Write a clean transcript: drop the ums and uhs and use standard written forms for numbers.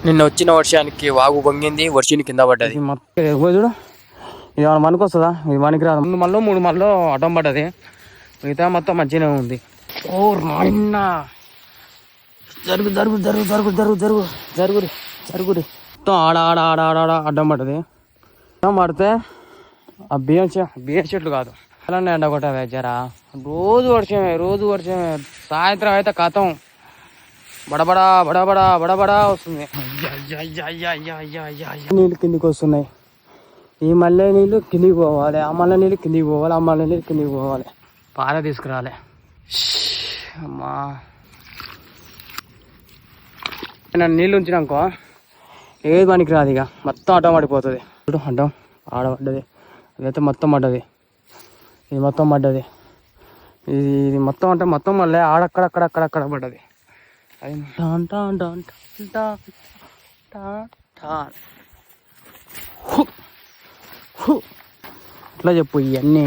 నిన్న వచ్చిన వర్షానికి వాగు పొంగింది, వర్షిని కింద పడ్డది. చూడు, ఇది మన మనకు వస్తుందా? ఇది మనకి రాదు. 2 మళ్ళీ 3 మళ్ళీ అడ్డం పడ్డది, మిగతా మొత్తం మంచిగానే ఉంది. ఓ నాయన, జరుగు జరుగు జరుగు జరుగు జరుగు జరుగు జరుగురి జరుగురి. మొత్తం ఆడ ఆడ ఆడ ఆడ ఆడ అడ్డం పడ్డది. అడ్డం పడితే ఆ బియ్యం చెట్లు కాదు అలానే ఎండ కొట్టవే జరా. రోజు వర్షమే. సాయంత్రం అయితే కథం బడబడా బడబడా బడబడా వస్తుంది. నీళ్ళు కిందికి వస్తున్నాయి. ఈ మల్లె నీళ్ళు కిందికి పోవాలి, ఆ మల్లె నీళ్ళు కిందికి పోవాలి, ఆ మల్లె నీళ్ళు కిందికి పోవాలి. పార తీసుకురాలే. అమ్మా, నన్ను నీళ్ళు ఉంచినాకో ఏది పనికి రాదు, ఇక మొత్తం అడ్డం పడిపోతుంది. చూడు, అడ్డం ఆడబడ్డది, అదైతే మొత్తం పడ్డది, ఇది మొత్తం పడ్డది, ఇది మొత్తం అంటే మొత్తం మళ్ళీ ఆడక్కడక్కడక్కడక్కడ పడ్డది. అది ఇట్లా చెప్పు ఇవన్నీ.